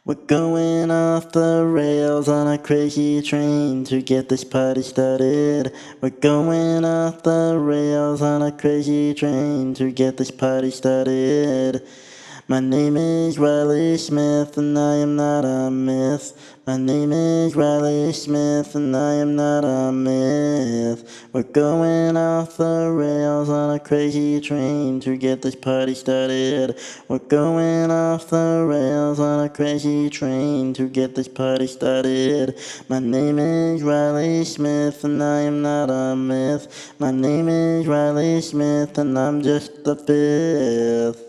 We're going off the rails on a crazy train to get this party started. We're going off the rails on a crazy train to get this party started. My name is Riley Smith and I am not a myth. My name is Riley Smith and I am not a myth. We're going off the rails on a crazy train to get this party started. We're going off the rails on a crazy train to get this party started. My name is Riley Smith and I am not a myth. My name is Riley Smith and I'm just the fifth.